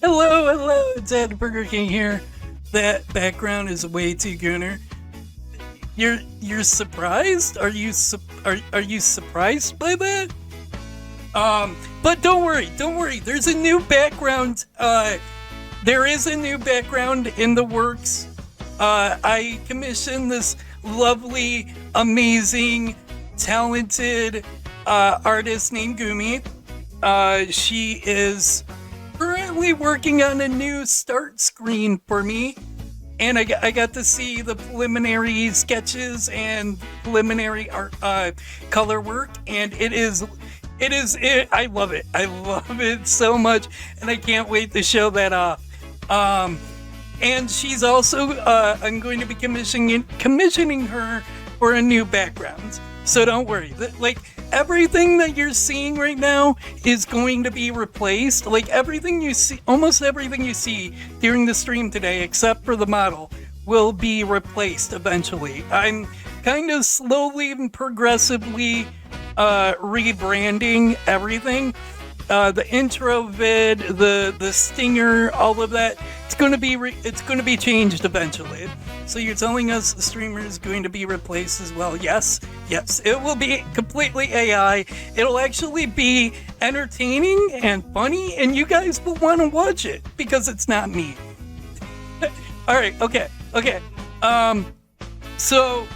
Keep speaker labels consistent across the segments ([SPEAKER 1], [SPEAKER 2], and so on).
[SPEAKER 1] Hello, it's DeadBurgerKing here. That background is way too gooner. You're surprised? Are you surprised by that? But don't worry. There's a new background. There is a new background in the works. I commissioned this lovely, amazing, talented artist named Gumi. She is currently working on a new start screen for me, and I got to see the preliminary sketches and preliminary art, color work, and I love it. I love it so much, and I can't wait to show that off. And she's also I'm going to be commissioning her for a new background. So don't worry. Like, everything that you're seeing right now is going to be replaced. Like, everything you see, almost everything you see during the stream today, except for the model, will be replaced eventually. I'm kind of slowly and progressively rebranding everything. The intro vid, the stinger, all of that. It's going to be changed eventually. So you're telling us the streamer is going to be replaced as well? Yes, it will be completely AI. It'll actually be entertaining and funny, and you guys will want to watch it because it's not me. All right, okay. So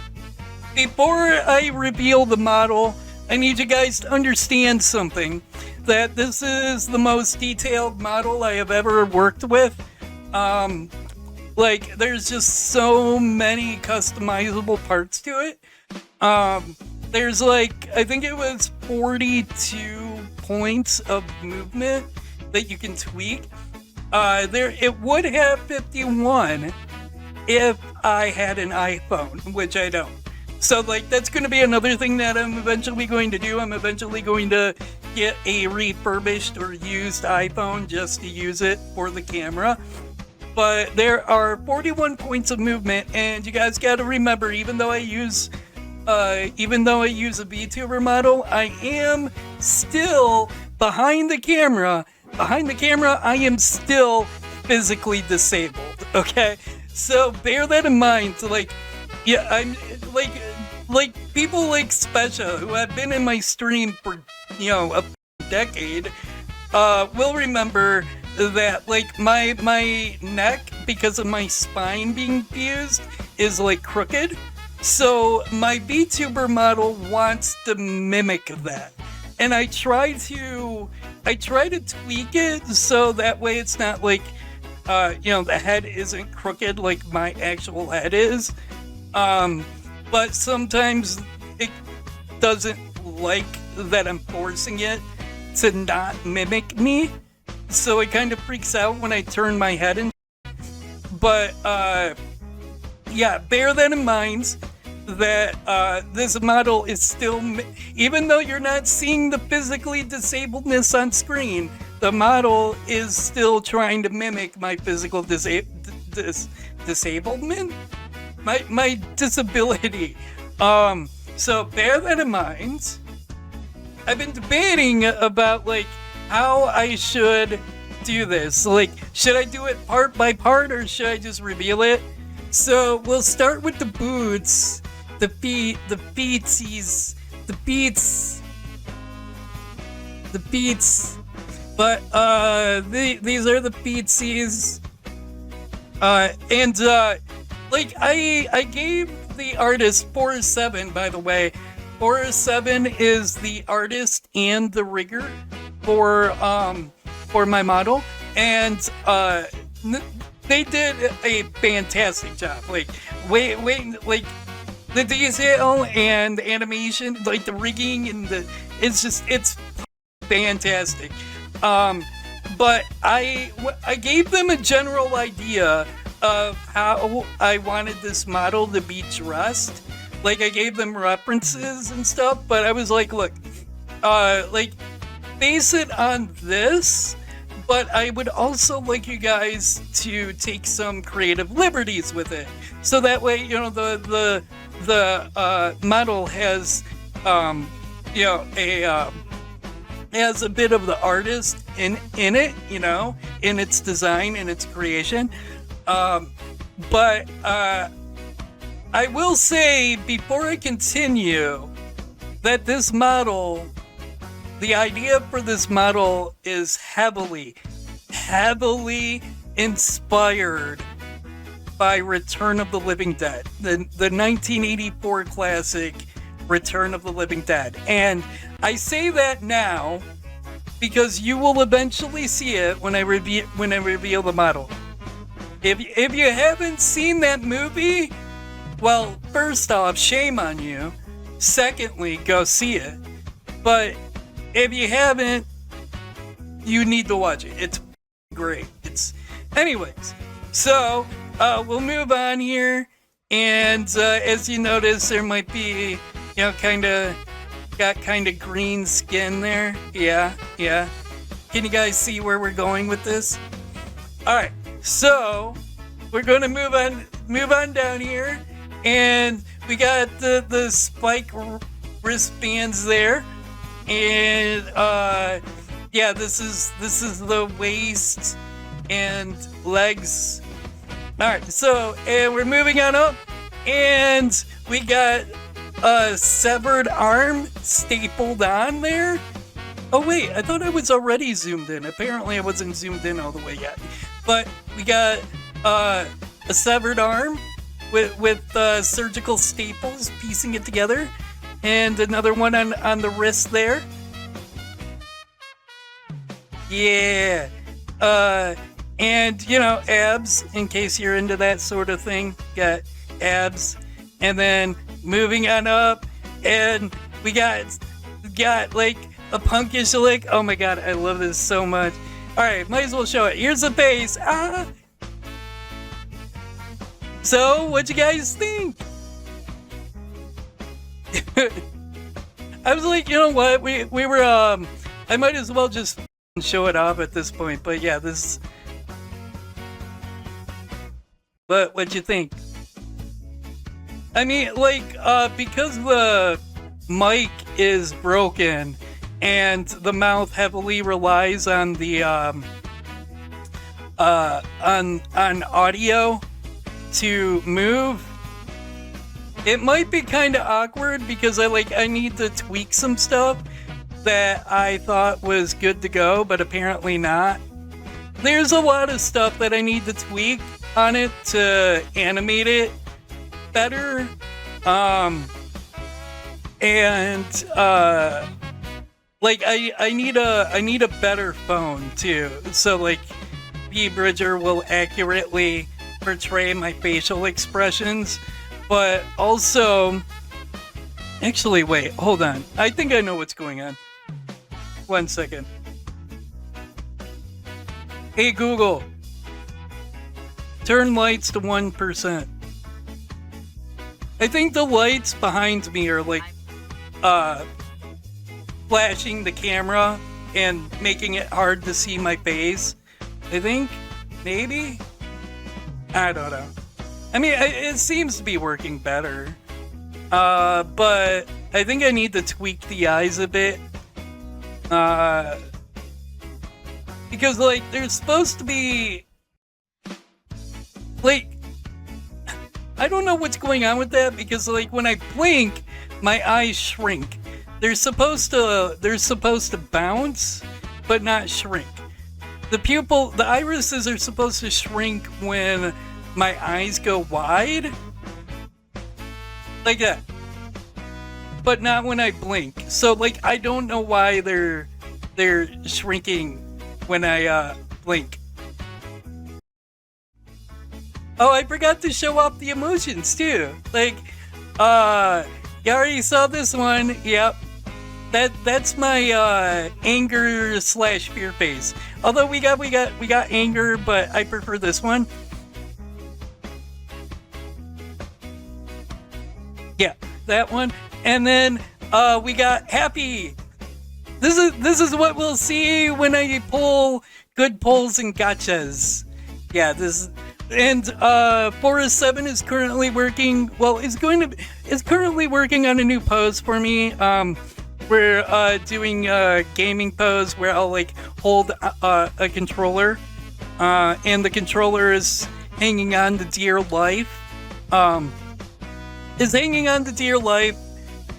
[SPEAKER 1] before I reveal the model, I need you guys to understand something. That this is the most detailed model I have ever worked with. Like, there's just so many customizable parts to it. There's like, I think it was 42 points of movement that you can tweak. It would have 51 if I had an iPhone, which I don't. So, like, that's going to be another thing that I'm eventually going to do. I'm eventually going to get a refurbished or used iPhone just to use it for the camera. But there are 41 points of movement, and you guys got to remember, even though I use a VTuber model, I am still behind the camera. Behind the camera, I am still physically disabled. Okay, so bear that in mind. So, like, yeah, I'm like people like Special, who have been in my stream for a decade, will remember that, like, my neck, because of my spine being fused, is like crooked. So my VTuber model wants to mimic that, and I try to tweak it so that way it's not like the head isn't crooked like my actual head is. But sometimes it doesn't like that I'm forcing it to not mimic me, so it kind of freaks out when I turn my head in. But yeah, bear that in mind, that this model is still, even though you're not seeing the physically disabledness on screen, the model is still trying to mimic my physical disablement, my disability. So bear that in mind. I've been debating about, like, how I should do this. Like, should I do it part by part, or should I just reveal it? So we'll start with the boots, the feet, the feetsies, the beats. But these are the feetsies. Like, I gave the artist 4-7, by the way. 4-7 is the artist and the rigger for my model, and they did a fantastic job. Like, like the detail and the animation, like the rigging and it's fantastic. But I gave them a general idea of how I wanted this model to be dressed. Like, I gave them references and stuff, but I was like, look, like, base it on this, but I would also like you guys to take some creative liberties with it. So that way, you know, the model has, you know, has a bit of the artist in it, you know, in its design and its creation. But I will say, before I continue, that this model, the idea for this model is heavily inspired by Return of the Living Dead, the 1984 classic Return of the Living Dead. And I say that now because you will eventually see it when I reveal the model. If you haven't seen that movie, well, first off, shame on you. Secondly, go see it. But if you haven't, you need to watch it. It's great. Anyways. So we'll move on here, and as you notice, there might be, you know, got kind of green skin there. Yeah. Can you guys see where we're going with this? All right. So we're going to move on down here, and we got the spike wristbands there, and yeah, this is the waist and legs. All right, so and we're moving on up, and we got a severed arm stapled on there. Oh wait, I thought I was already zoomed in. Apparently I wasn't zoomed in all the way yet. But we got a severed arm with surgical staples piecing it together, and another one on the wrist there. Yeah. And, you know, abs, in case you're into that sort of thing. Got abs. And then moving on up, and we got like a punkish look. Oh my god, I love this so much. Alright, might as well show it. Here's the face. Ah! So, what'd you guys think? I was like, you know what? We were, I might as well just show it off at this point. But yeah, this... But what'd you think? I mean, like, because the mic is broken and the mouth heavily relies on the on audio to move, it might be kind of awkward because I need to tweak some stuff that I thought was good to go, but apparently not. There's a lot of stuff that I need to tweak on it to animate it better, and like I need a better phone too, so like DeadBurger will accurately portray my facial expressions, but also, actually wait, hold on, I think I know what's going on. 1 second. Hey Google, turn lights to 1%. I think the lights behind me are like flashing the camera and making it hard to see my face. I think, maybe? I don't know. I mean, it seems to be working better. But I think I need to tweak the eyes a bit. Because, like, there's supposed to be... Like, I don't know what's going on with that, because, like, when I blink, my eyes shrink. They're supposed to bounce, but not shrink. The irises are supposed to shrink when my eyes go wide. Like that. But not when I blink. So, like, I don't know why they're shrinking when I blink. Oh, I forgot to show off the emotions too. Like, you already saw this one. Yep. That's my anger / fear face. Although we got anger, but I prefer this one. Yeah, that one. And then we got Happy. This is what we'll see when I pull good pulls and gotchas. Yeah, this and Forest 7 is currently working. Well, is currently working on a new pose for me. We're doing a gaming pose where I'll like hold a controller, and the controller is hanging on to dear life. Is hanging on to dear life,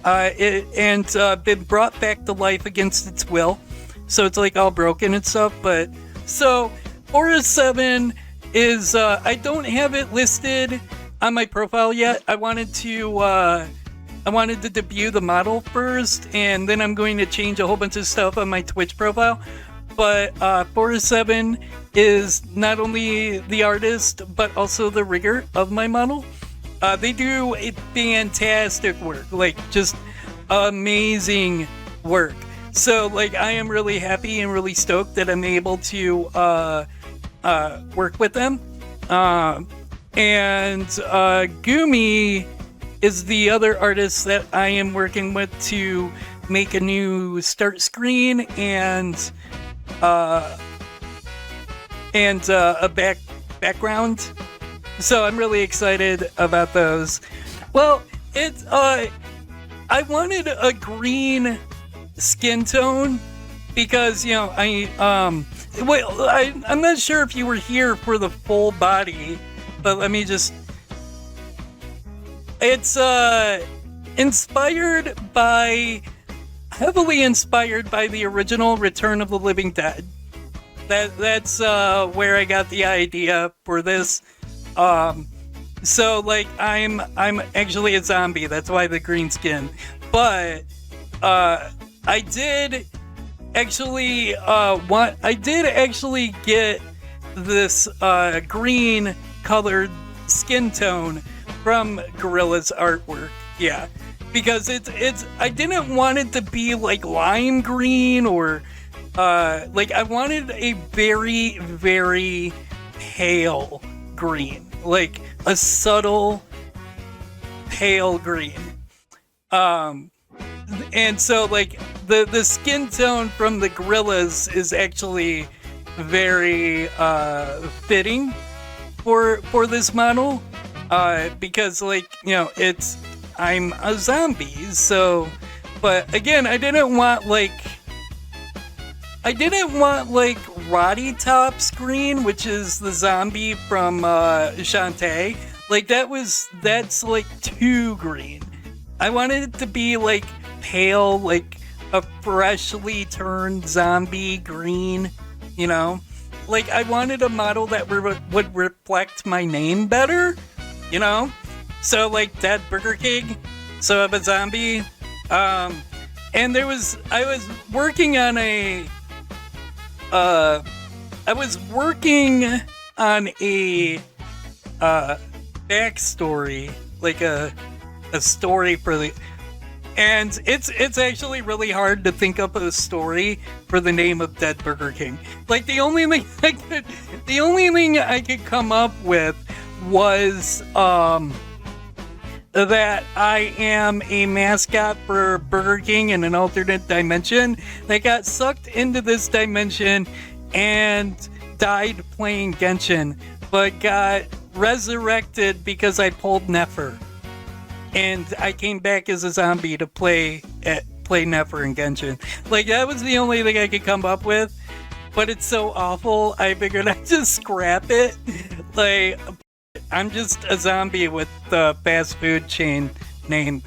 [SPEAKER 1] and been brought back to life against its will. So it's like all broken and stuff. But so Forest 7 is I don't have it listed on my profile yet. I wanted to debut the model first, and then I'm going to change a whole bunch of stuff on my Twitch profile. But Forest 7 is not only the artist, but also the rigger of my model. They do a fantastic work, like just amazing work. So like I am really happy and really stoked that I'm able to work with them. And Gumi is the other artist that I am working with to make a new start screen and a background. So I'm really excited about those. Well, it's I wanted a green skin tone because I'm not sure if you were here for the full body, but let me just. It's heavily inspired by the original Return of the Living Dead. That's where I got the idea for this. So like I'm actually a zombie. That's why the green skin. But I did actually get this green colored skin tone from Gorilla's artwork. Yeah. Because it's I didn't want it to be like lime green or like I wanted a very, very pale green, like a subtle pale green. And so like the skin tone from the gorillas is actually very fitting for this model, because like I'm a zombie. So, but again, I didn't want like Roddy Top's green, which is the zombie from Shantae. Like that's like too green. I wanted it to be like pale, like a freshly turned zombie green, Like I wanted a model that would reflect my name better, So like DeadBurgerKing, so I'm a zombie. And I was working on a backstory, like a story for the, and it's actually really hard to think up a story for the name of DeadBurgerKing. Like the only thing I could come up with was that I am a mascot for Burger King in an alternate dimension that got sucked into this dimension and died playing Genshin, but got resurrected because I pulled Nefer. And I came back as a zombie to play Nefer in Genshin. Like, that was the only thing I could come up with, but it's so awful, I figured I'd just scrap it. Like, I'm just a zombie with the fast food chain name.